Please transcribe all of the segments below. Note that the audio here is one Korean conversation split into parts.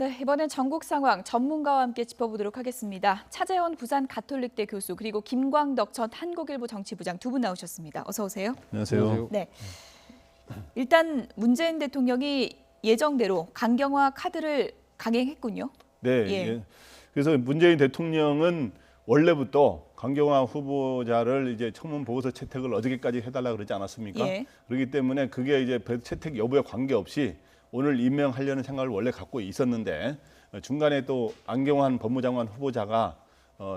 네, 이번엔 전국 상황 전문가와 함께 짚어보도록 하겠습니다. 차재원 부산 가톨릭대 교수 그리고 김광덕 전 한국일보 정치부장 두 분 나오셨습니다. 어서 오세요. 안녕하세요. 네, 일단 문재인 대통령이 예정대로 강경화 카드를 강행했군요. 네. 예. 그래서 문재인 대통령은 원래부터 강경화 후보자를 이제 청문 보고서 채택을 어저께까지 해달라 그러지 않았습니까? 예. 그렇기 때문에 그게 이제 채택 여부에 관계없이 오늘 임명하려는 생각을 원래 갖고 있었는데 중간에 또 안경환 법무장관 후보자가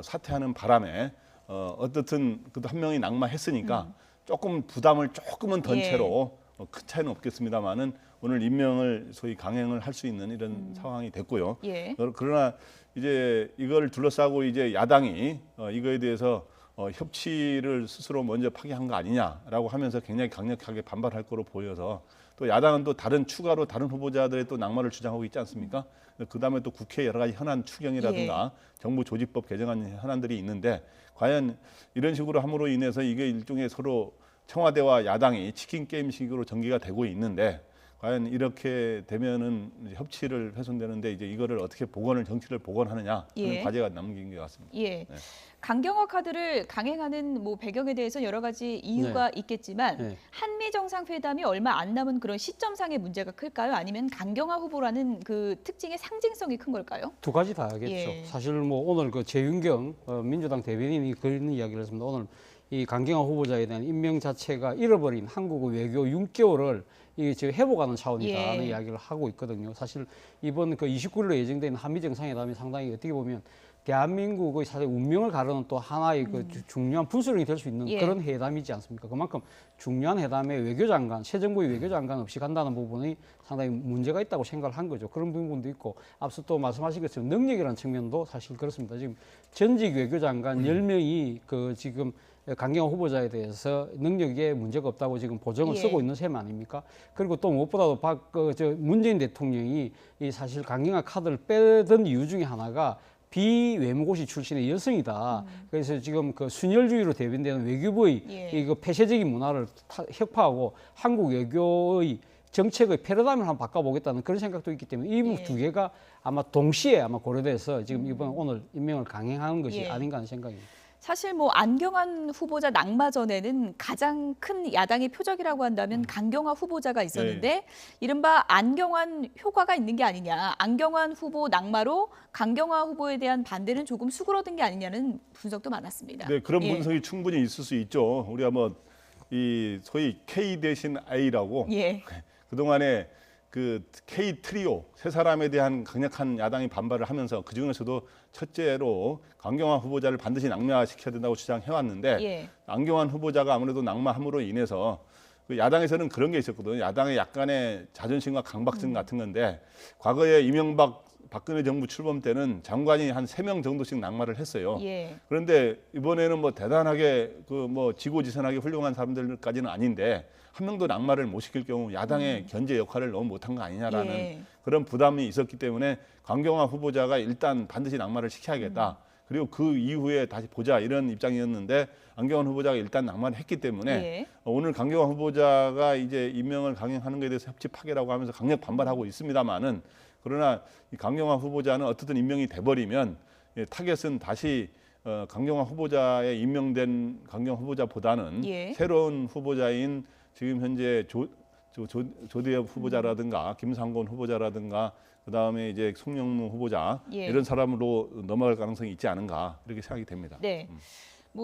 사퇴하는 바람에 어떻든 그래도 한 명이 낙마했으니까 조금 부담을 조금은 던 채로 큰 차이는 없겠습니다만은 오늘 임명을 소위 강행을 할 수 있는 이런 상황이 됐고요. 예. 그러나 이제 이걸 둘러싸고 이제 야당이 이거에 대해서 협치를 스스로 먼저 파기한 거 아니냐라고 하면서 굉장히 강력하게 반발할 거로 보여서 또 야당은 또 다른 후보자들의 또 낙마를 주장하고 있지 않습니까? 그다음에 또 국회 여러 가지 현안 추경이라든가 정부 조직법 개정안 현안들이 있는데 과연 이런 식으로 함으로 인해서 이게 일종의 서로 청와대와 야당이 치킨 게임식으로 전개가 되고 있는데 과연 이렇게 되면은 협치를 훼손되는데 이제 이거를 어떻게 정치를 복원하느냐 하는 과제가 남긴 것 같습니다. 예. 강경화 카드를 강행하는 배경에 대해서 여러 가지 이유가 있겠지만 한미 정상회담이 얼마 안 남은 그런 시점상의 문제가 클까요? 아니면 강경화 후보라는 그 특징의 상징성이 큰 걸까요? 두 가지 다 하겠죠. 사실 오늘 그 재윤경 민주당 대변인이 그런 이야기를 했습니다. 오늘 이 강경화 후보자에 대한 임명 자체가 잃어버린 한국의 외교 6개월을 지금 회복하는 차원이다라는 이야기를 하고 있거든요. 사실 이번 그 29일로 예정된 한미 정상회담이 상당히 어떻게 보면 대한민국의 사실 운명을 가르는 또 하나의 그 중요한 분수령이 될 수 있는 그런 회담이지 않습니까? 그만큼 중요한 회담에 외교장관, 새 정부의 외교장관 없이 간다는 부분이 상당히 문제가 있다고 생각을 한 거죠. 그런 부분도 있고 앞서 또 말씀하신 것처럼 능력이라는 측면도 사실 그렇습니다. 지금 전직 외교장관 10명이 그 지금 강경화 후보자에 대해서 능력에 문제가 없다고 지금 보정을 쓰고 있는 셈 아닙니까? 그리고 또 무엇보다도 문재인 대통령이 이 사실 강경화 카드를 빼던 이유 중에 하나가 비외무고시 출신의 여성이다. 그래서 지금 그 순혈주의로 대변되는 외교부의 이거 폐쇄적인 문화를 혁파하고 한국 외교의 정책의 패러다임을 한번 바꿔보겠다는 그런 생각도 있기 때문에 이 두 개가 아마 동시에 고려돼서 지금 이번 오늘 임명을 강행하는 것이 아닌가 하는 생각입니다. 사실 안경환 후보자 낙마 전에는 가장 큰 야당의 표적이라고 한다면 강경화 후보자가 있었는데 이른바 안경환 효과가 있는 게 아니냐. 안경환 후보 낙마로 강경화 후보에 대한 반대는 조금 수그러든 게 아니냐는 분석도 많았습니다. 네, 그런 분석이 충분히 있을 수 있죠. 우리가 이 소위 K 대신 I라고 그동안에 그 K 트리오 세 사람에 대한 강력한 야당이 반발을 하면서 그 중에서도 첫째로 강경화 후보자를 반드시 낙마시켜야 된다고 주장해 왔는데 안경환 후보자가 아무래도 낙마함으로 인해서 그 야당에서는 그런 게 있었거든요. 야당의 약간의 자존심과 강박증 같은 건데 과거에 박근혜 정부 출범 때는 장관이 한 3명 정도씩 낙마를 했어요. 그런데 이번에는 대단하게 지고지선하게 훌륭한 사람들까지는 아닌데 한 명도 낙마를 못 시킬 경우 야당의 견제 역할을 너무 못한 거 아니냐라는 그런 부담이 있었기 때문에 강경화 후보자가 일단 반드시 낙마를 시켜야겠다. 그리고 그 이후에 다시 보자 이런 입장이었는데 안경환 후보자가 일단 낙마를 했기 때문에 오늘 강경환 후보자가 이제 임명을 강행하는 것에 대해서 협치 파괴라고 하면서 강력 반발하고 있습니다만은 그러나 이 강경화 후보자는 어떻든 임명이 돼버리면 타겟은 다시 강경화 후보자에 임명된 강경화 후보자보다는 새로운 후보자인 지금 현재 조대엽 후보자라든가 김상곤 후보자라든가 그다음에 이제 송영무 후보자 이런 사람으로 넘어갈 가능성이 있지 않은가 이렇게 생각이 됩니다. 네.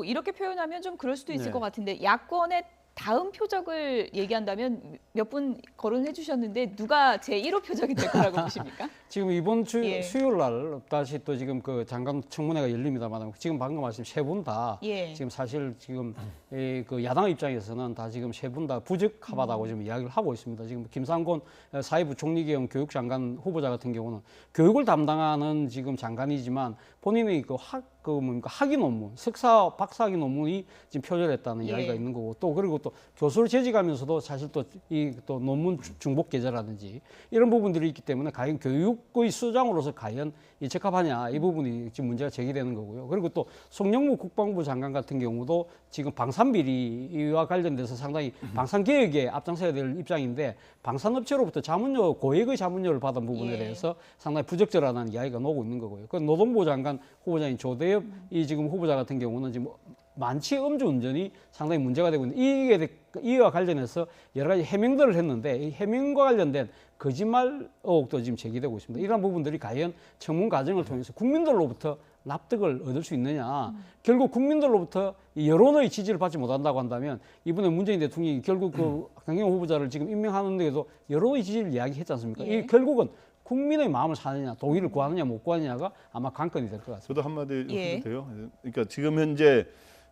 이렇게 표현하면 좀 그럴 수도 있을 것 같은데 야권의 다음 표적을 얘기한다면 몇 분 거론해 주셨는데 누가 제1호 표적이 될 거라고 보십니까? 지금 이번 주 수요일 날 다시 또 지금 그 장관 청문회가 열립니다만 지금 방금 말씀 세 분 다 지금 사실 지금 그 야당 입장에서는 다 지금 세 분 다 부적합하다고 지금 이야기를 하고 있습니다. 지금 김상곤 사회부총리계형 교육장관 후보자 같은 경우는 교육을 담당하는 지금 장관이지만 본인의 그 그 뭡니까 학위 논문, 석사, 박사학위 논문이 지금 표절했다는 예. 이야기가 있는 거고 또 그리고 또 교수를 재직하면서도 사실 또 이 또 논문 중복 계좌라든지 이런 부분들이 있기 때문에 과연 교육의 수장으로서 과연 이 적합하냐 이 부분이 지금 문제가 제기되는 거고요. 그리고 또 송영무 국방부 장관 같은 경우도 지금 방산 비리와 관련돼서 상당히 방산 개혁에 앞장서야 될 입장인데 방산업체로부터 자문료 고액의 자문료를 받은 부분에 예. 대해서 상당히 부적절하다는 이야기가 나오고 있는 거고요. 그 노동부 장관 후보자인 조대엽 이 지금 후보자 같은 경우는 지금 만취 음주운전이 상당히 문제가 되고 있는데 이와 관련해서 여러 가지 해명들을 했는데 이 해명과 관련된 거짓말 의혹도 지금 제기되고 있습니다. 이런 부분들이 과연 청문 과정을 통해서 국민들로부터 납득을 얻을 수 있느냐. 결국 국민들로부터 이 여론의 지지를 받지 못한다고 한다면 이번에 문재인 대통령이 결국 그 강경화 후보자를 지금 임명하는 데에도 여론의 지지를 이야기했지 않습니까? 예. 이 결국은 국민의 마음을 사느냐, 동의를 구하느냐, 못 구하느냐가 아마 관건이 될 것 같습니다. 저도 한마디 예. 해도 돼요? 그러니까 지금 현재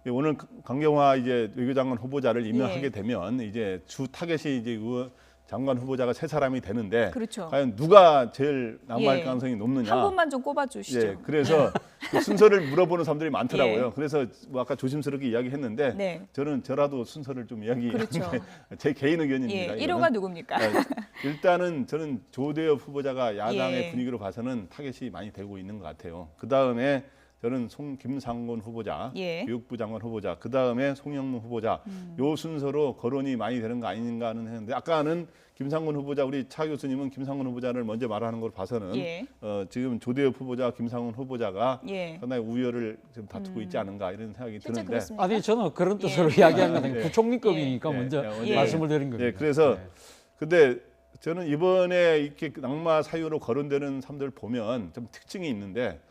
오늘 강경화 이제 외교장관 후보자를 임명하게 예. 되면 이제 주 타겟이 이제 장관 후보자가 세 사람이 되는데 그렇죠. 과연 누가 제일 낙마할 예. 가능성이 높느냐? 한 분만 좀 꼽아주시죠. 예, 그래서 그 순서를 물어보는 사람들이 많더라고요. 예. 그래서 뭐 아까 조심스럽게 이야기했는데 네. 저라도 순서를 좀 이야기하는 그렇죠. 게 제 개인 의견입니다. 예. 이거는. 1호가 누굽니까? 일단은 저는 조대엽 후보자가 야당의 예. 분위기로 봐서는 타겟이 많이 되고 있는 것 같아요. 그 다음에 저는 김상곤 후보자, 예. 교육부 장관 후보자, 그 다음에 송영무 후보자, 요 순서로 거론이 많이 되는 거 아닌가 하는 했는데 아까는 김상곤 후보자 우리 차 교수님은 김상곤 후보자를 먼저 말하는 걸 봐서는 예. 지금 조대엽 후보자, 김상곤 후보자가 예. 상당히 우열을 좀 다투고 있지 않은가 이런 생각이 실제 드는데. 그렇습니까? 아니 저는 그런 뜻으로 이야기한 건 아니고 예. 부총리급이니까 예. 먼저 예. 말씀을 드린 겁니다. 예, 그래서 네. 근데 저는 이번에 이렇게 낙마 사유로 거론되는 사람들 보면 좀 특징이 있는데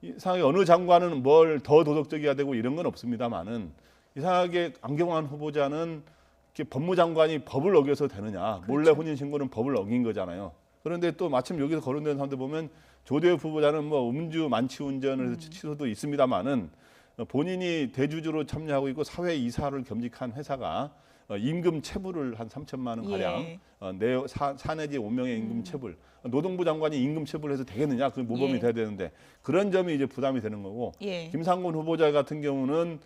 이상하게 어느 장관은 뭘 더 도덕적이어야 되고 이런 건 없습니다만은 이상하게 안경환 후보자는 이렇게 법무장관이 법을 어겨서 되느냐 몰래 혼인신고는 법을 어긴 거잖아요. 그런데 또 마침 여기서 거론되는 사람들 보면 조대엽 후보자는 뭐 음주 만취운전을 해서 취소도 있습니다만은 본인이 대주주로 참여하고 있고 사회 이사를 겸직한 회사가 임금 체불을 한 3천만 원 가량 예. 사내지 5명의 임금 체불 노동부 장관이 임금 체불해서 되겠느냐 그 모범이 예. 돼야 되는데 그런 점이 이제 부담이 되는 거고 예. 김상곤 후보자 같은 경우는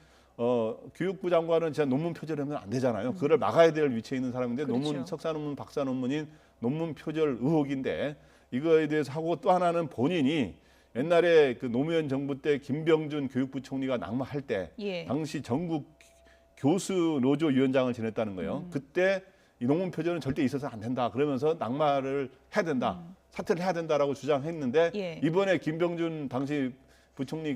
교육부 장관은 진짜 논문 표절하면 안 되잖아요. 그걸 막아야 될 위치에 있는 사람인데 그렇죠. 논문 석사 논문 박사 논문인 논문 표절 의혹인데 이거에 대해서 하고 또 하나는 본인이 옛날에 그 노무현 정부 때 김병준 교육부 총리가 낙마할 때 예. 당시 전국 교수 노조 위원장을 지냈다는 거예요. 그때 이 논문 표절은 절대 있어서 안 된다. 그러면서 낙마를 해야 된다. 사퇴를 해야 된다라고 주장했는데 예. 이번에 김병준 당시 부총리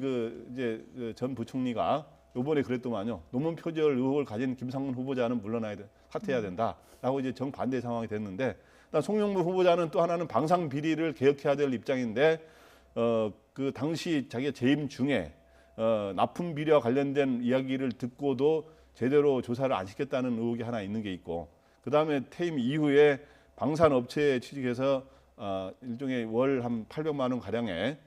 전 부총리가 이번에 그랬더만요. 논문 표절 의혹을 가진 김상곤 후보자는 물러나야 돼. 사퇴해야 된다라고 이제 정반대 상황이 됐는데 송영무 후보자는 또 하나는 방산 비리를 개혁해야 될 입장인데 그 당시 자기가 재임 중에 납품 비리와 관련된 이야기를 듣고도 제대로 조사를 안 시켰다는 의혹이 하나 있는 게 있고 그다음에 퇴임 이후에 방산 업체에 취직해서 일종의 월 한 800만 원 가량의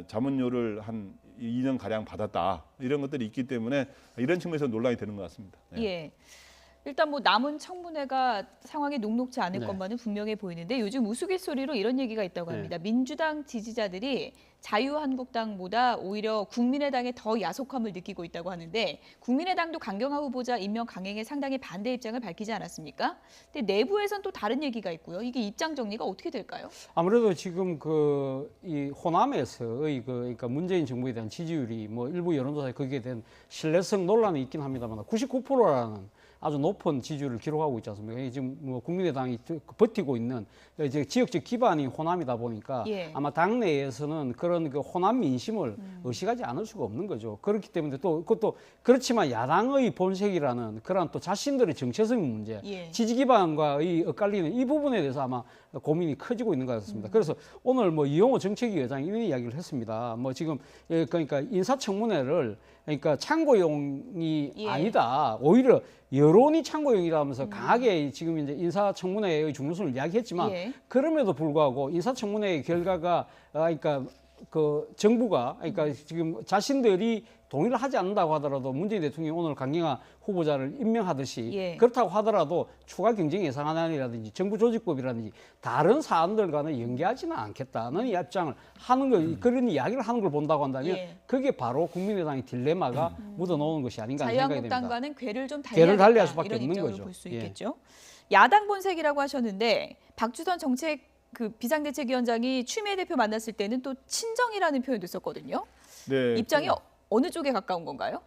자문료를 한 2년 가량 받았다 이런 것들이 있기 때문에 이런 측면에서 논란이 되는 것 같습니다. 네. 예. 일단 뭐 남은 청문회가 상황이 녹록지 않을 네. 것만은 분명해 보이는데 요즘 우스갯소리로 이런 얘기가 있다고 합니다. 민주당 지지자들이 자유한국당보다 오히려 국민의당에 더 야속함을 느끼고 있다고 하는데 국민의당도 강경화 후보자 임명 강행에 상당히 반대 입장을 밝히지 않았습니까? 근데 내부에선 또 다른 얘기가 있고요. 이게 입장 정리가 어떻게 될까요? 아무래도 지금 이 호남에서의 그러니까 문재인 정부에 대한 지지율이 뭐 일부 여론조사에 거기에 대한 신뢰성 논란이 있긴 합니다만 99%라는 아주 높은 지지율을 기록하고 있지 않습니까? 이게 지금 뭐 국민의당이 버티고 있는 이제 지역적 기반이 호남이다 보니까 예. 아마 당내에서는 그런 그 호남 민심을 의식하지 않을 수가 없는 거죠. 그렇기 때문에 또 그것도 그렇지만 야당의 본색이라는 그런 또 자신들의 정체성 문제, 예. 지지 기반과의 엇갈리는 이 부분에 대해서 아마 고민이 커지고 있는 것 같습니다. 그래서 오늘 뭐 이용호 정책위 의장이 이런 이야기를 했습니다. 뭐 지금 그러니까 인사청문회를 그러니까 참고용이 예. 아니다. 오히려 여론이 참고용이라면서 강하게 지금 이제 인사청문회의 중요성을 이야기했지만 예. 그럼에도 불구하고 인사청문회의 결과가 그러니까 그 정부가 그러니까 지금 자신들이 동의를 하지 않는다고 하더라도 문재인 대통령이 오늘 강경화 후보자를 임명하듯이 예. 그렇다고 하더라도 추가 경쟁 예산안이라든지 정부 조직법이라든지 다른 사안들과는 연계하지는 않겠다는 이 입장을 하는 거 그런 이야기를 하는 걸 본다고 한다면 예. 그게 바로 국민의당의 딜레마가 묻어놓은 것이 아닌가 하는 생각이 듭니다. 자유한국당과는 궤를 좀 궤를 달리할 달리하겠다, 수밖에 이런 없는 입장으로 거죠. 볼 수 예. 있겠죠. 야당 본색이라고 하셨는데 박주선 정책 그 비상대책위원장이 추미애 대표 만났을 때는 또 친정이라는 표현도 썼거든요. 네, 입장이 어느 쪽에 가까운 건가요?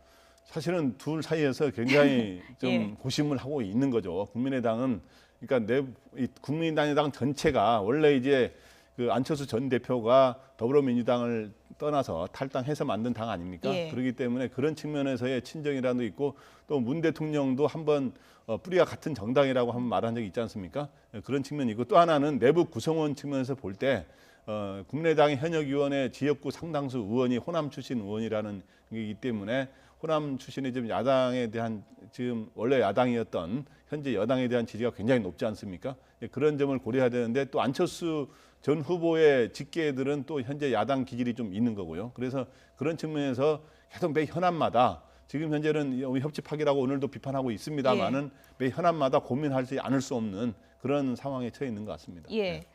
사실은 둘 사이에서 굉장히 좀 예. 고심을 하고 있는 거죠. 국민의당은 그러니까 이 국민의당 전체가 원래 이제 그 안철수 전 대표가 더불어민주당을 떠나서 탈당해서 만든 당 아닙니까? 예. 그렇기 때문에 그런 측면에서의 친정이라도 있고 또 문 대통령도 한번 뿌리가 같은 정당이라고 한번 말한 적이 있지 않습니까? 그런 측면이 있고 또 하나는 내부 구성원 측면에서 볼 때 국민의당의 현역 의원의 지역구 상당수 의원이 호남 출신 의원이라는 게이기 때문에 호남 출신의 지금 야당에 대한 지금 원래 야당이었던 현재 여당에 대한 지지가 굉장히 높지 않습니까? 그런 점을 고려해야 되는데 또 안철수 전 후보의 직계들은 또 현재 야당 기질이 좀 있는 거고요. 그래서 그런 측면에서 계속 매 현안마다 지금 현재는 협치파기라고 오늘도 비판하고 있습니다만은 매 현안마다 고민하지 않을 수 없는 그런 상황에 처해 있는 것 같습니다. 예. 네.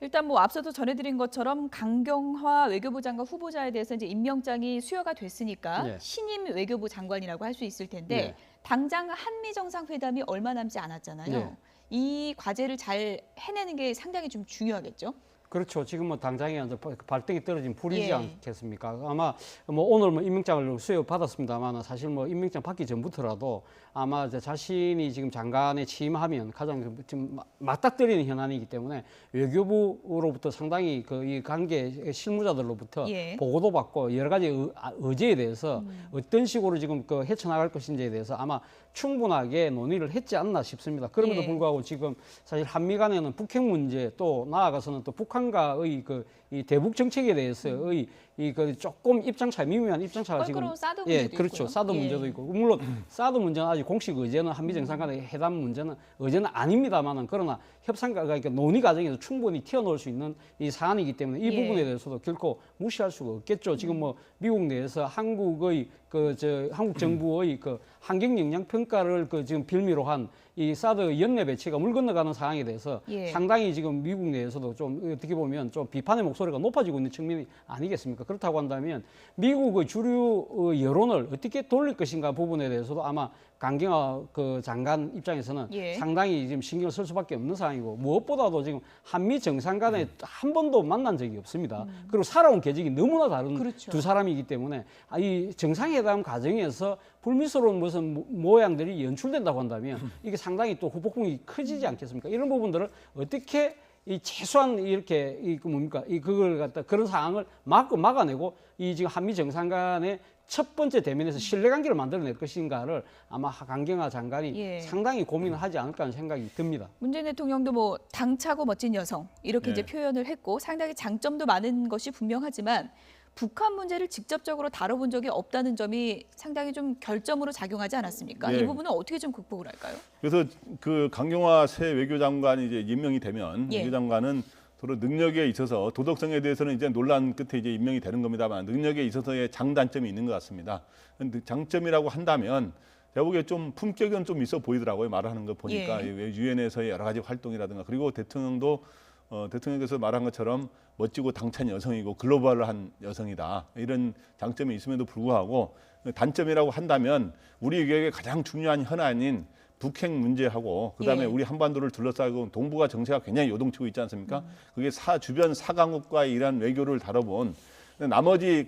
일단 뭐 앞서도 전해드린 것처럼 강경화 외교부 장관 후보자에 대해서 이제 임명장이 수여가 됐으니까 네. 신임 외교부 장관이라고 할 수 있을 텐데 네. 당장 한미 정상회담이 얼마 남지 않았잖아요. 네. 이 과제를 잘 해내는 게 상당히 좀 중요하겠죠. 그렇죠. 지금 뭐 당장에 발등에 떨어진 불이지 예. 않겠습니까? 아마 뭐 오늘 뭐 임명장을 수여 받았습니다만 사실 뭐 임명장 받기 전부터라도 아마 이제 자신이 지금 장관에 취임하면 가장 지금 맞닥뜨리는 현안이기 때문에 외교부로부터 상당히 그 이 관계 실무자들로부터 예. 보고도 받고 여러 가지 의제에 대해서 어떤 식으로 지금 그 헤쳐나갈 것인지에 대해서 아마 충분하게 논의를 했지 않나 싶습니다. 그럼에도 예. 불구하고 지금 사실 한미 간에는 북핵 문제 또 나아가서는 또 북한과의 그 이 대북 정책에 대해서의 이 그 조금 입장차 미묘한 입장차가 지금 껄끄러운 사드 문제도 그렇죠. 있고요. 사드 예. 문제도 있고 물론 사드 문제는 아직 공식 의제는 한미 정상 간의 회담 문제는 의제는 아닙니다만은 그러나 협상과 그러니까 논의 과정에서 충분히 튀어나올 수 있는 이 사안이기 때문에 이 예. 부분에 대해서도 결코 무시할 수가 없겠죠. 지금 뭐 미국 내에서 한국의 한국 정부의 그 환경 영향 평가를 그 지금 빌미로 한 이 사드 연내 배치가 물 건너가는 상황에 대해서 예. 상당히 지금 미국 내에서도 좀 어떻게 보면 좀 비판의 목소리가 높아지고 있는 측면이 아니겠습니까? 그렇다고 한다면 미국의 주류 여론을 어떻게 돌릴 것인가 부분에 대해서도 아마 강경화 그 장관 입장에서는 예. 상당히 지금 신경을 쓸 수밖에 없는 상황이고 무엇보다도 지금 한미 정상 간에 한 번도 만난 적이 없습니다. 그리고 살아온 계적이 너무나 다른 그렇죠. 두 사람이기 때문에 이 정상회담 과정에서 불미스러운 무슨 모양들이 연출된다고 한다면 이게 상당히 또 후폭풍이 커지지 않겠습니까? 이런 부분들을 어떻게 이 최소한 이렇게 그걸 갖다 그런 상황을 막아내고 이 지금 한미 정상 간의 첫 번째 대면에서 신뢰관계를 만들어낼 것인가를 아마 강경화 장관이 예. 상당히 고민을 하지 않을까 하는 생각이 듭니다. 문재인 대통령도 뭐 당차고 멋진 여성 이렇게 네. 이제 표현을 했고 상당히 장점도 많은 것이 분명하지만 북한 문제를 직접적으로 다뤄본 적이 없다는 점이 상당히 좀 결점으로 작용하지 않았습니까? 네. 이 부분은 어떻게 좀 극복을 할까요? 그래서 그 강경화 새 외교장관이 이제 임명이 되면 예. 외교장관은 서로 능력에 있어서 도덕성에 대해서는 이제 논란 끝에 이제 임명이 되는 겁니다만 능력에 있어서의 장단점이 있는 것 같습니다. 근데 장점이라고 한다면 제가 보기에 좀 품격은 좀 있어 보이더라고요. 말하는 거 보니까 예. 유엔에서의 여러 가지 활동이라든가 그리고 대통령도 대통령께서 말한 것처럼 멋지고 당찬 여성이고 글로벌한 여성이다. 이런 장점이 있음에도 불구하고 단점이라고 한다면 우리 외교의 가장 중요한 현안인 북핵 문제하고 그다음에 예. 우리 한반도를 둘러싸고 동북아 정세가 굉장히 요동치고 있지 않습니까? 그게 주변 사강국과의 이러한 외교를 다뤄본 나머지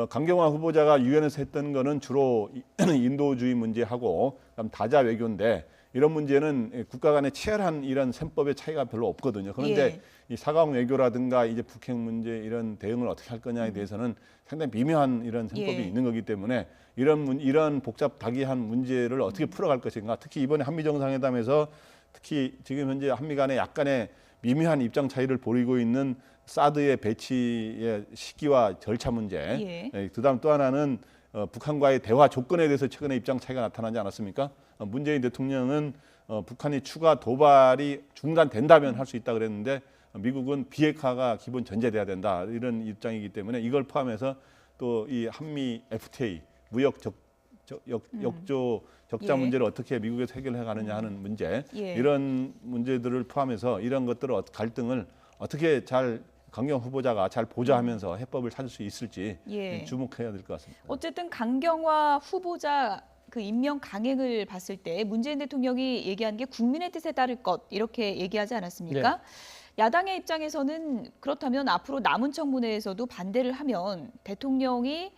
강경화 후보자가 유엔에서 했던 거는 주로 인도주의 문제하고 그다음 다자 외교인데 이런 문제는 국가 간의 치열한 이런 셈법의 차이가 별로 없거든요. 그런데 예. 이 사강 외교라든가 이제 북핵 문제 이런 대응을 어떻게 할 거냐에 대해서는 상당히 미묘한 이런 셈법이 예. 있는 거기 때문에 이런 복잡다기한 문제를 어떻게 풀어갈 것인가. 특히 이번에 한미 정상회담에서 특히 지금 현재 한미 간에 약간의 미묘한 입장 차이를 보이고 있는 사드의 배치의 시기와 절차 문제. 예. 그다음 또 하나는 북한과의 대화 조건에 대해서 최근에 입장 차이가 나타나지 않았습니까? 문재인 대통령은 북한이 추가 도발이 중단된다면 할 수 있다 그랬는데 미국은 비핵화가 기본 전제돼야 된다 이런 입장이기 때문에 이걸 포함해서 또 이 한미 FTA 무역 역조 적자 예. 문제를 어떻게 미국에서 해결해 가느냐 하는 문제 예. 이런 문제들을 포함해서 이런 것들을 갈등을 어떻게 잘 강경 후보자가 잘 보좌하면서 해법을 찾을 수 있을지 예. 주목해야 될 것 같습니다. 어쨌든 강경화 후보자 그 임명 강행을 봤을 때 문재인 대통령이 얘기한 게 국민의 뜻에 따를 것 이렇게 얘기하지 않았습니까? 야당의 입장에서는 그렇다면 앞으로 남은 청문회에서도 반대를 하면 대통령이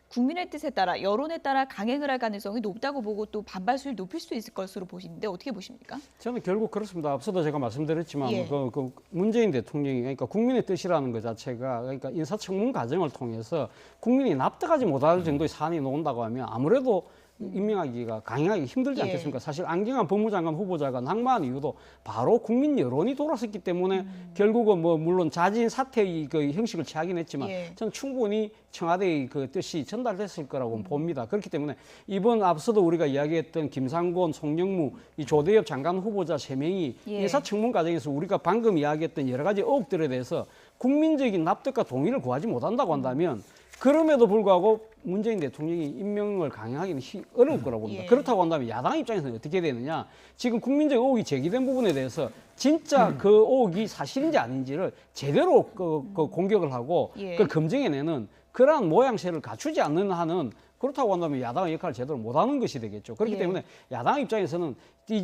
국민의 뜻에 따라 여론에 따라 강행을 할 가능성이 높다고 보고 또 반발 수위를 높일 수 있을 것으로 보시는데 어떻게 보십니까? 저는 결국 그렇습니다. 앞서도 제가 말씀드렸지만 예. 그 문재인 대통령이 그러니까 국민의 뜻이라는 것 자체가 그러니까 인사청문 과정을 통해서 국민이 납득하지 못할 정도의 사안이 나온다고 하면 아무래도 임명하기가 강행하기 힘들지 예. 않겠습니까? 사실 안경환 법무장관 후보자가 낙마한 이유도 바로 국민 여론이 돌았었기 때문에 결국은 뭐 물론 자진 사퇴의 그 형식을 취하긴 했지만 예. 저는 충분히 청와대의 그 뜻이 전달됐을 거라고 봅니다. 그렇기 때문에 이번 앞서도 우리가 이야기했던 김상곤, 송영무, 이 조대엽 장관 후보자 3명이 예. 인사청문 과정에서 우리가 방금 이야기했던 여러 가지 의혹들에 대해서 국민적인 납득과 동의를 구하지 못한다고 한다면 그럼에도 불구하고 문재인 대통령이 임명을 강행하기는 어려울 거라고 봅니다. 예. 그렇다고 한다면 야당 입장에서는 어떻게 되느냐. 지금 국민적 의혹이 제기된 부분에 대해서 진짜 그 의혹이 사실인지 아닌지를 제대로 그 공격을 하고 예. 그걸 검증해내는 그러한 모양새를 갖추지 않는 한은 그렇다고 한다면 야당의 역할을 제대로 못하는 것이 되겠죠. 그렇기 예. 때문에 야당 입장에서는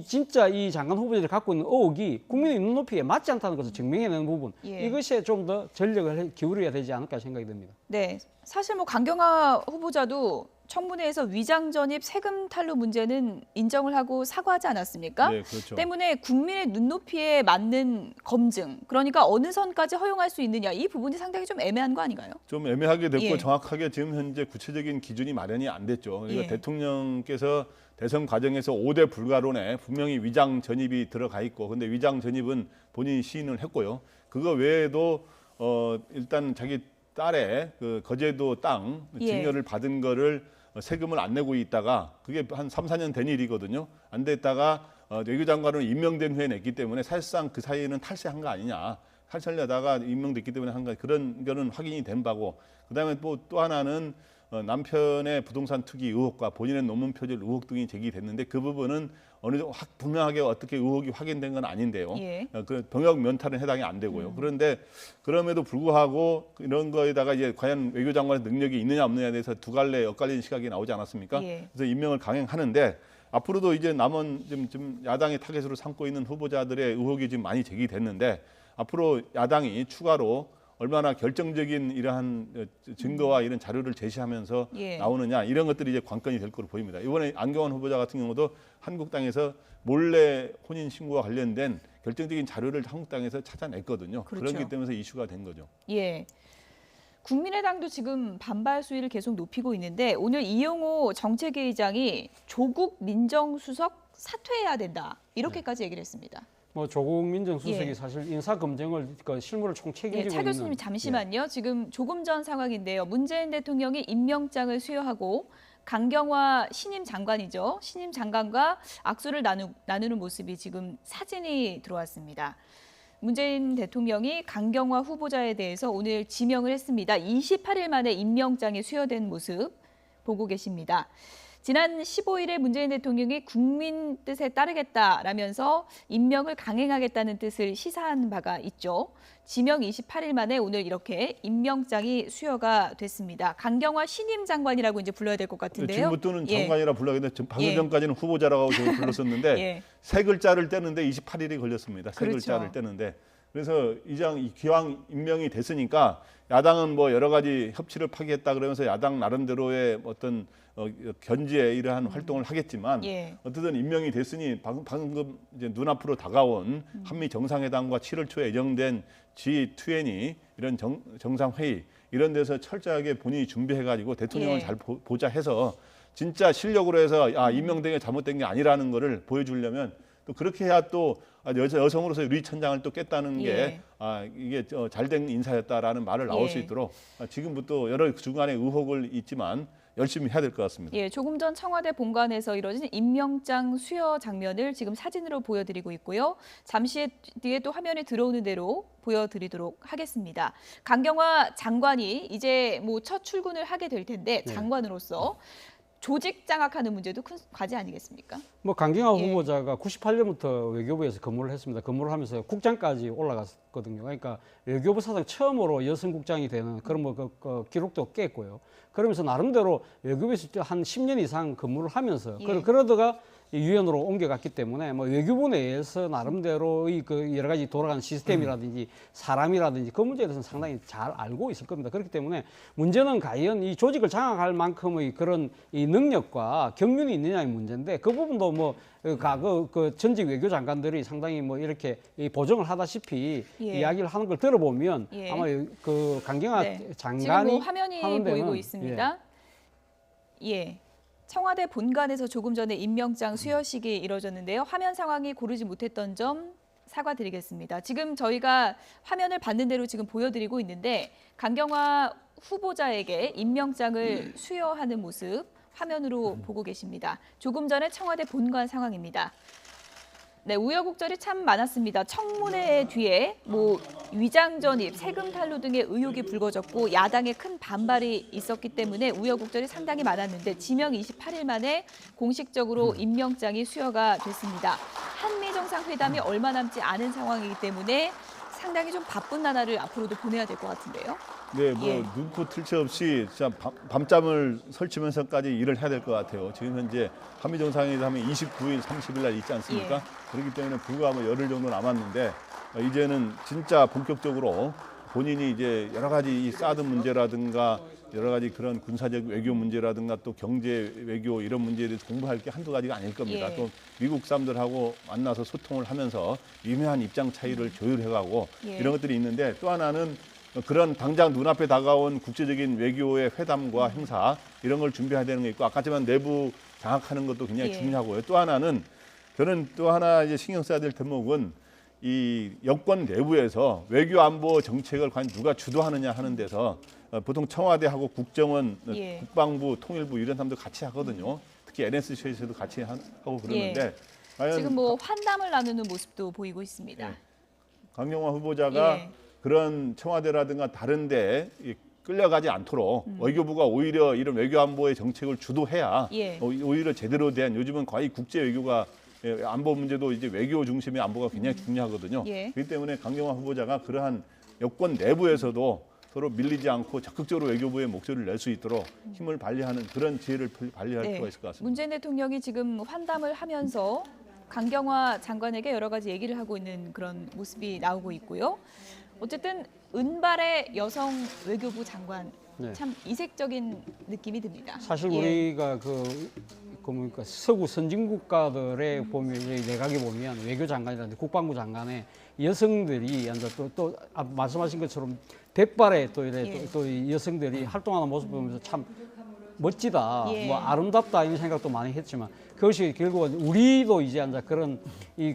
진짜 이 장관 후보자들이 갖고 있는 의혹이 국민의 눈높이에 맞지 않다는 것을 증명해내는 부분 예. 이것에 좀 더 전력을 기울여야 되지 않을까 생각이 듭니다. 네, 사실 뭐 강경화 후보자도 청문회에서 위장 전입 세금 탈루 문제는 인정을 하고 사과하지 않았습니까? 네, 그렇죠. 때문에 국민의 눈높이에 맞는 검증, 그러니까 어느 선까지 허용할 수 있느냐 이 부분이 상당히 좀 애매한 거 아닌가요? 좀 애매하게 됐고 예. 정확하게 지금 현재 구체적인 기준이 마련이 안 됐죠. 그러니까 예. 대통령께서 대선 과정에서 5대 불가론에 분명히 위장 전입이 들어가 있고, 근데 위장 전입은 본인이 시인을 했고요. 그거 외에도 일단 자기 딸의 그 거제도 땅 예. 증여를 받은 거를 세금을 안 내고 있다가 그게 한 3, 4년 된 일이거든요. 안 됐다가 외교장관으로 임명된 후에 냈기 때문에 사실상 그 사이에는 탈세한 거 아니냐. 탈세하려다가 임명됐기 때문에 한 거 그런 거는 확인이 된 바고. 그다음에 또 하나는 남편의 부동산 투기 의혹과 본인의 논문 표절 의혹 등이 제기됐는데 그 부분은 어느 정도 분명하게 어떻게 의혹이 확인된 건 아닌데요. 예. 그 병역 면탈은 해당이 안 되고요. 그런데 그럼에도 불구하고 이런 거에다가 이제 과연 외교장관의 능력이 있느냐 없느냐에 대해서 두 갈래 엇갈리는 시각이 나오지 않았습니까? 예. 그래서 임명을 강행하는데 앞으로도 이제 남은 지금 야당의 타겟으로 삼고 있는 후보자들의 의혹이 지금 많이 제기됐는데 앞으로 야당이 추가로 얼마나 결정적인 이러한 증거와 이런 자료를 제시하면서 예. 나오느냐 이런 것들이 이제 관건이 될 거로 보입니다. 이번에 안경환 후보자 같은 경우도 한국당에서 몰래 혼인 신고와 관련된 결정적인 자료를 한국당에서 찾아냈거든요. 그렇죠. 그렇기 때문에 이슈가 된 거죠. 예. 국민의당도 지금 반발 수위를 계속 높이고 있는데 오늘 이용호 정책위의장이 조국 민정수석 사퇴해야 된다 이렇게까지 얘기를 했습니다. 뭐 조국 민정수석이 예. 사실 인사 검증을 그 실무를 총 책임지고 차 교수님 있는 잠시만요. 지금 조금 전 상황인데요. 문재인 대통령이 임명장을 수여하고 강경화 신임 장관이죠. 신임 장관과 악수를 나누는 모습이 지금 사진이 들어왔습니다. 문재인 대통령이 강경화 후보자에 대해서 오늘 지명을 했습니다. 28일 만에 임명장이 수여된 모습 보고 계십니다. 지난 15일에 문재인 대통령이 국민 뜻에 따르겠다라면서 임명을 강행하겠다는 뜻을 시사한 바가 있죠. 지명 28일 만에 오늘 이렇게 임명장이 수여가 됐습니다. 강경화 신임 장관이라고 이제 불러야 될 것 같은데요. 지금부터는 장관이라 불러야겠는데 방금 예. 전까지는 후보자라고 저를 불렀었는데 예. 세 글자를 떼는데 28일이 걸렸습니다. 세 그렇죠. 글자를 떼는데 그래서 기왕 임명이 됐으니까 야당은 뭐 여러 가지 협치를 파기했다 그러면서 야당 나름대로의 어떤 견지에 이러한 활동을 하겠지만 예. 어쨌든 임명이 됐으니 방금 이제 눈앞으로 다가온 한미 정상회담과 7월 초에 예정된 G20 이런 정상회의 이런 데서 철저하게 본인이 준비해가지고 대통령을 예. 잘 보자 해서 진짜 실력으로 해서 임명된 게 잘못된 게 아니라는 거를 보여주려면 또 그렇게 해야 또 여성으로서 유리천장을 또 깼다는 게 예. 이게 잘된 인사였다라는 말을 나올 수 있도록 지금부터 여러 중간에 의혹을 있지만 열심히 해야 될 것 같습니다. 예, 조금 전 청와대 본관에서 이뤄진 임명장 수여 장면을 지금 사진으로 보여드리고 있고요. 잠시 뒤에 또 화면에 들어오는 대로 보여드리도록 하겠습니다. 강경화 장관이 이제 뭐 첫 출근을 하게 될 텐데 장관으로서 조직 장악하는 문제도 큰 과제 아니겠습니까? 뭐 강경화 예. 후보자가 98년부터 외교부에서 근무를 했습니다. 근무를 하면서 국장까지 올라갔거든요. 그러니까 외교부 사상 처음으로 여성 국장이 되는 그런 그 기록도 깼고요. 그러면서 나름대로 외교부에서 한 10년 이상 근무를 하면서 그러다가 유엔으로 옮겨갔기 때문에 뭐 외교부 내에서 나름대로 그 여러 가지 돌아가는 시스템이라든지 사람이라든지 그 문제에 대해서는 상당히 잘 알고 있을 겁니다. 그렇기 때문에 문제는 과연 이 조직을 장악할 만큼의 그런 이 능력과 경륜이 있느냐의 문제인데 그 부분도 뭐 과거 그 전직 외교 장관들이 상당히 뭐 이렇게 보정을 하다시피 이야기를 하는 걸 들어보면 아마 그 강경화 장관이 지금 뭐 화면이 하는 데는, 보이고 있습니다. 예. 청와대 본관에서 조금 전에 임명장 수여식이 이뤄졌는데요. 화면 상황이 고르지 못했던 점 사과드리겠습니다. 지금 저희가 화면을 받는 대로 지금 보여드리고 있는데 강경화 후보자에게 임명장을 수여하는 모습 화면으로 보고 계십니다. 조금 전에 청와대 본관 상황입니다. 네, 우여곡절이 참 많았습니다. 청문회 뒤에 뭐 위장 전입, 세금 탈루 등의 의혹이 불거졌고 야당의 큰 반발이 있었기 때문에 우여곡절이 상당히 많았는데 지명 28일 만에 공식적으로 임명장이 수여가 됐습니다. 한미 정상회담이 얼마 남지 않은 상황이기 때문에 상당히 좀 바쁜 나날을 앞으로도 보내야 될 것 같은데요. 네, 뭐 눈코 틀 새 없이 진짜 밤잠을 설치면서까지 일을 해야 될 것 같아요. 지금 현재 한미 정상회담이 29일, 30일 날 있지 않습니까? 그렇기 때문에 불과 뭐 열흘 정도 남았는데 이제는 진짜 본격적으로 본인이 이제 여러 가지 이 사드 문제라든가 여러 가지 그런 군사적 외교 문제라든가 또 경제 외교 이런 문제에 대해서 공부할 게 한두 가지가 아닐 겁니다. 또 미국 사람들하고 만나서 소통을 하면서 미묘한 입장 차이를 조율해가고 이런 것들이 있는데 또 하나는 그런 당장 눈앞에 다가온 국제적인 외교의 회담과 행사 이런 걸 준비해야 되는 게 있고 아까 했지만 내부 장악하는 것도 굉장히 중요하고요. 또 하나는 저는 또 하나 이제 신경 써야 될 대목은 이 여권 내부에서 외교 안보 정책을 과연 누가 주도하느냐 하는 데서 보통 청와대하고 국정원, 국방부, 통일부 이런 사람들 같이 하거든요. 특히 NSC에서도 같이 하고 그러는데 지금 뭐 환담을 나누는 모습도 보이고 있습니다. 강경화 후보자가 그런 청와대라든가 다른 데 끌려가지 않도록 외교부가 오히려 이런 외교 안보의 정책을 주도해야 오히려 제대로 된 요즘은 거의 국제 외교가 안보 문제도 이제 외교 중심의 안보가 굉장히 중요하거든요. 그렇기 때문에 강경화 후보자가 그러한 여권 내부에서도 서로 밀리지 않고 적극적으로 외교부의 목소리를 낼 수 있도록 힘을 발휘하는 그런 지혜를 발휘할 필요가 있을 것 같습니다. 문재인 대통령이 지금 환담을 하면서 강경화 장관에게 여러 가지 얘기를 하고 있는 그런 모습이 나오고 있고요. 어쨌든 은발의 여성 외교부 장관 참 이색적인 느낌이 듭니다. 사실 우리가 뭡니까 서구 선진국가들의 보면 내각에 보면 외교장관이라든지 국방부 장관에 여성들이 또 말씀하신 것처럼 백발의 또 여성들이 활동하는 모습 보면서 참 멋지다, 뭐 아름답다 이런 생각도 많이 했지만 그것이 결국은 우리도 이제 그런 이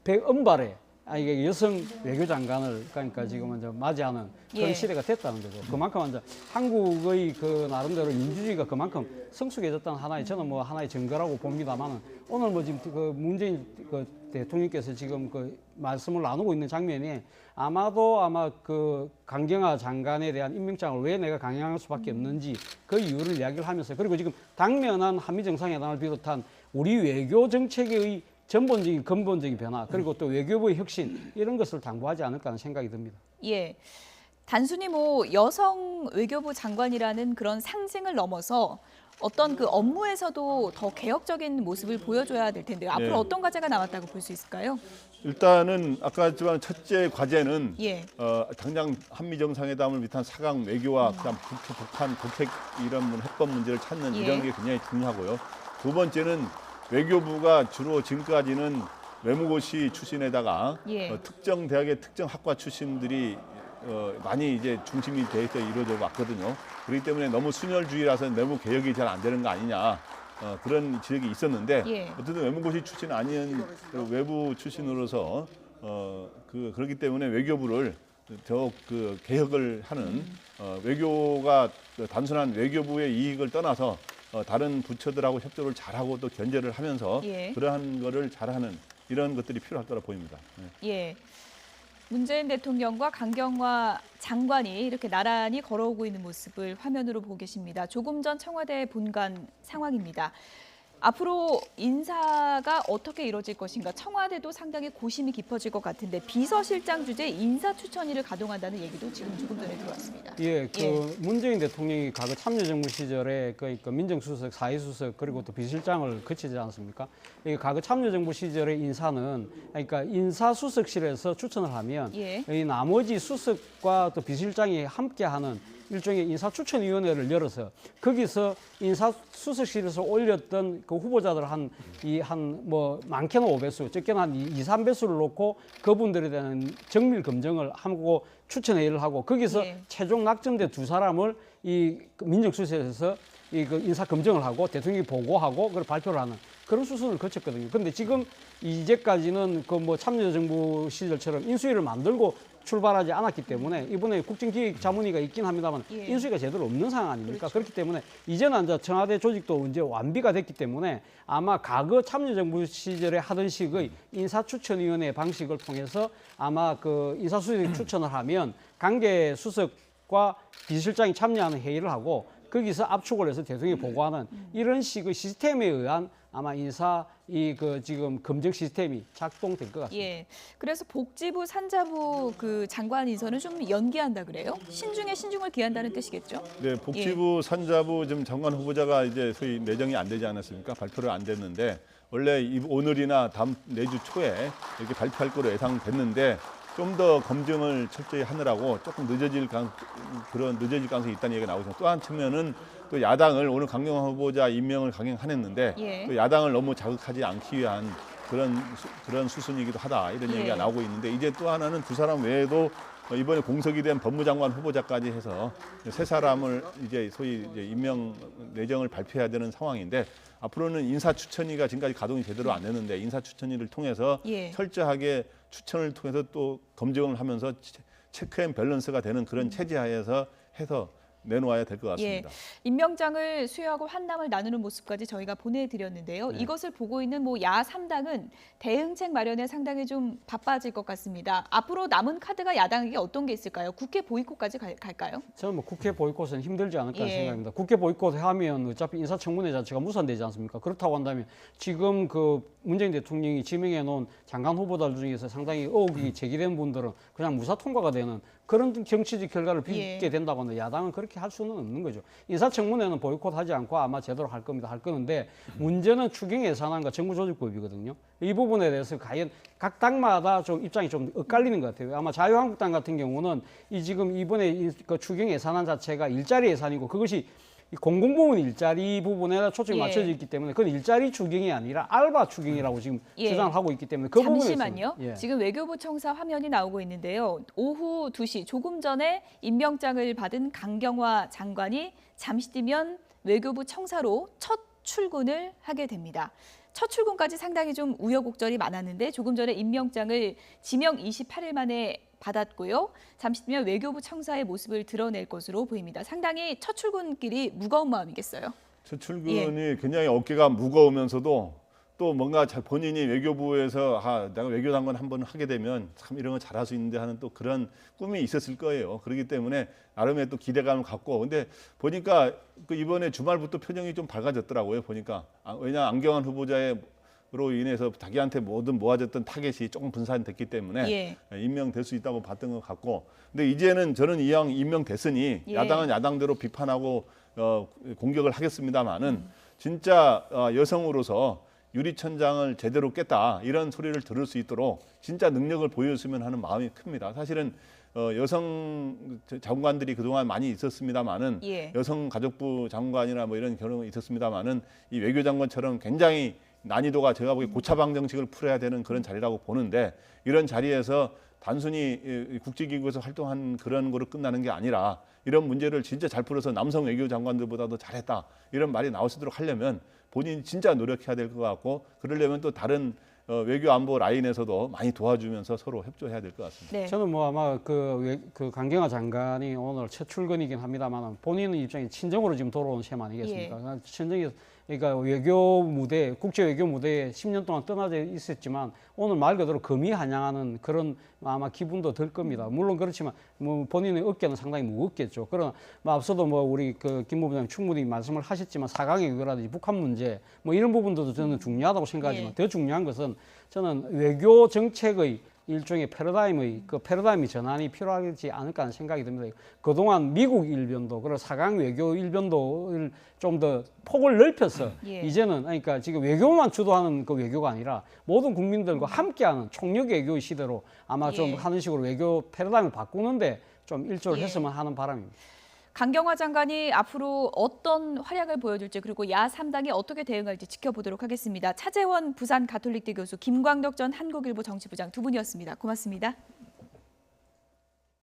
백은발의 이게 여성 외교장관을 그러니까 지금 이제 맞이하는 그런 시대가 됐다는 거죠. 그만큼 이제 한국의 그 나름대로 민주주의가 그만큼 성숙해졌다는 하나의 저는 뭐 하나의 증거라고 봅니다만은 오늘 뭐 지금 그 문재인 그 대통령께서 지금 그 말씀을 나누고 있는 장면이 아마 그 강경화 장관에 대한 임명장을 왜 내가 강행할 수밖에 없는지 그 이유를 이야기를 하면서 그리고 지금 당면한 한미 정상회담을 비롯한 우리 외교 정책의 전본적인 근본적인 변화 그리고 또 외교부의 혁신 이런 것을 당부하지 않을까 하는 생각이 듭니다. 단순히 뭐 여성 외교부 장관이라는 그런 상징을 넘어서 어떤 그 업무에서도 더 개혁적인 모습을 보여줘야 될 텐데요. 앞으로 어떤 과제가 남았다고 볼 수 있을까요? 일단은 아까 했지만 첫째 과제는 당장 한미 정상회담을 비롯한 4강 외교와 그다음 북한 국핵 이런 핵법 문제를 찾는 이런 게 굉장히 중요하고요. 두 번째는 외교부가 주로 지금까지는 외무고시 출신에다가 특정 대학의 특정 학과 출신들이 많이 이제 중심이 돼서 이루어져 왔거든요. 그렇기 때문에 너무 순혈주의라서 내부 개혁이 잘 안 되는 거 아니냐. 그런 지역이 있었는데 예. 어쨌든 외무고시 출신 아닌 그 외부 출신으로서 그렇기 때문에 외교부를 더욱 개혁을 하는 외교가 단순한 외교부의 이익을 떠나서 다른 부처들하고 협조를 잘하고 또 견제를 하면서 예. 그러한 거를 잘하는 이런 것들이 필요할 거라 보입니다. 예. 문재인 대통령과 강경화 장관이 이렇게 나란히 걸어오고 있는 모습을 화면으로 보고 계십니다. 조금 전 청와대 본관 상황입니다. 앞으로 인사가 어떻게 이루어질 것인가 청와대도 상당히 고심이 깊어질 것 같은데 비서실장 주재 인사추천위를 가동한다는 얘기도 지금 조금 전에 들어왔습니다. 예, 문재인 대통령이 과거 참여정부 시절에 민정수석, 사회수석 그리고 또 비서실장을 거치지 않습니까? 이 과거 참여정부 시절의 인사는 그러니까 인사수석실에서 추천을 하면 예. 이 나머지 수석과 또 비서실장이 함께하는 일종의 인사추천위원회를 열어서 거기서 인사수석실에서 올렸던 그 후보자들 많게는 5배수, 적게는 한 2, 3배수를 놓고 그분들에 대한 정밀 검증을 하고 추천회의를 하고 거기서 예. 최종 낙점된 2사람을 이 민정수석에서 인사 검증을 하고 대통령이 보고하고 그걸 발표를 하는 그런 수순을 거쳤거든요. 그런데 지금 이제까지는 참여정부 시절처럼 인수위를 만들고 출발하지 않았기 때문에 이번에 국정기획자문위가 있긴 합니다만 예. 인수위가 제대로 없는 상황 아닙니까? 그렇죠. 그렇기 때문에 이제는 이제 청와대 조직도 이제 완비가 됐기 때문에 아마 과거 참여정부 시절에 하던 식의 인사추천위원회 방식을 통해서 아마 인사수석 추천을 하면 관계 수석과 비서실장이 참여하는 회의를 하고 거기서 압축을 해서 대통령이 보고하는 이런 식의 시스템에 의한 아마 지금 검증 시스템이 작동될 것 같습니다. 예. 그래서 복지부, 산자부 장관 인선을 좀 연기한다 그래요? 신중에 신중을 기한다는 뜻이겠죠? 네, 복지부, 산자부 지금 장관 후보자가 이제 소위 내정이 안 되지 않았습니까? 발표를 안 됐는데 원래 오늘이나 내주 초에 이렇게 발표할 거로 예상됐는데 좀 더 검증을 철저히 하느라고 조금 늦어질 가능성이 있다는 얘기가 나오죠. 또 한 측면은 또 야당을 오늘 강경화 후보자 임명을 강행하냈는데 예. 또 야당을 너무 자극하지 않기 위한 그런 수순이기도 하다 이런 예. 얘기가 나오고 있는데 이제 또 하나는 2사람 외에도 이번에 공석이 된 법무장관 후보자까지 해서 3사람을 이제 소위 임명 내정을 발표해야 되는 상황인데 앞으로는 인사추천위가 지금까지 가동이 제대로 안 됐는데 인사추천위를 통해서 예. 철저하게 추천을 통해서 또 검증을 하면서 체크 앤 밸런스가 되는 그런 체제하에서 해서 내놓아야 될 것 같습니다. 예, 임명장을 수여하고 환담을 나누는 모습까지 저희가 보내드렸는데요. 네. 이것을 보고 있는 야 3당은 대응책 마련에 상당히 좀 바빠질 것 같습니다. 앞으로 남은 카드가 야당에게 어떤 게 있을까요? 국회 보이콧까지 갈까요? 저는 국회 보이콧은 힘들지 않을까 예. 생각합니다. 국회 보이콧하면 어차피 인사청문회 자체가 무산되지 않습니까? 그렇다고 한다면 지금 문재인 대통령이 지명해 놓은 장관 후보들 중에서 상당히 의혹이 제기된 분들은 그냥 무사 통과가 되는 그런 정치적 결과를 빚게 된다고 하는데 야당은 그렇게 할 수는 없는 거죠. 인사청문회는 보이콧하지 않고 아마 제대로 할 거는데 문제는 추경 예산안과 정부조직법이거든요. 이 부분에 대해서 과연 각 당마다 좀 입장이 좀 엇갈리는 것 같아요. 아마 자유한국당 같은 경우는 지금 이번에 추경 예산안 자체가 일자리 예산이고 그것이 공공부문 일자리 부분에 초점이 맞춰져 있기 때문에 그건 일자리 추경이 아니라 알바 추경이라고 지금 주장을 하고 있기 때문에 그 잠시만요. 부분에서 지금 외교부 청사 화면이 나오고 있는데요. 오후 2시 조금 전에 임명장을 받은 강경화 장관이 잠시 뒤면 외교부 청사로 첫 출근을 하게 됩니다. 첫 출근까지 상당히 좀 우여곡절이 많았는데 조금 전에 임명장을 지명 28일 만에 받았고요. 잠시 뒤면 외교부 청사의 모습을 드러낼 것으로 보입니다. 상당히 첫 출근길이 무거운 마음이겠어요. 첫 출근이 굉장히 어깨가 무거우면서도 또 뭔가 본인이 외교부에서 내가 외교장관 한번 하게 되면 참 이런 거 잘할 수 있는데 하는 또 그런 꿈이 있었을 거예요. 그렇기 때문에 나름의 또 기대감을 갖고 근데 보니까 이번에 주말부터 표정이 좀 밝아졌더라고요. 보니까 왜냐 안경환 후보자로 인해서 자기한테 모든 모아졌던 타겟이 조금 분산됐기 때문에 임명될 수 있다고 봤던 것 같고 근데 이제는 저는 이왕 임명됐으니 야당은 야당대로 비판하고 공격을 하겠습니다마는 진짜 여성으로서 유리천장을 제대로 깼다 이런 소리를 들을 수 있도록 진짜 능력을 보여줬으면 하는 마음이 큽니다. 사실은 여성 장관들이 그동안 많이 있었습니다마는 여성가족부 장관이나 이런 경우는 있었습니다마는 이 외교장관처럼 굉장히 난이도가 제가 보기에 고차방 정책을 풀어야 되는 그런 자리라고 보는데 이런 자리에서 단순히 이 국제기구에서 활동한 그런 거로 끝나는 게 아니라 이런 문제를 진짜 잘 풀어서 남성 외교장관들보다도 잘했다 이런 말이 나올 수 있도록 하려면 본인이 진짜 노력해야 될 것 같고 그러려면 또 다른 외교 안보 라인에서도 많이 도와주면서 서로 협조해야 될 것 같습니다. 네. 저는 뭐 아마 그 강경화 장관이 오늘 첫 출근이긴 합니다만 본인 입장에 친정으로 지금 돌아온 셈 아니겠습니까? 친정에 그러니까 외교 무대, 국제 외교 무대에 10년 동안 떠나져 있었지만 오늘 말 그대로 금이 한양하는 그런 아마 기분도 들 겁니다. 물론 그렇지만 뭐 본인의 어깨는 상당히 무겁겠죠. 그러나 뭐 앞서도 뭐 우리 그 김 부부장님 충분히 말씀을 하셨지만 4강 외교라든지 북한 문제 뭐 이런 부분도 저는 중요하다고 생각하지만 더 중요한 것은 저는 외교 정책의 일종의 패러다임의 그 패러다임의 전환이 필요하지 않을까 하는 생각이 듭니다. 그동안 미국 일변도 그리고 4강 외교 일변도를 좀 더 폭을 넓혀서 이제는 그러니까 지금 외교만 주도하는 그 외교가 아니라 모든 국민들과 함께하는 총력 외교의 시대로 아마 좀 하는 식으로 외교 패러다임을 바꾸는데 좀 일조를 했으면 하는 바람입니다. 강경화 장관이 앞으로 어떤 활약을 보여줄지 그리고 야 3당이 어떻게 대응할지 지켜보도록 하겠습니다. 차재원 부산 가톨릭대 교수, 김광덕 전 한국일보 정치부장 두 분이었습니다. 고맙습니다.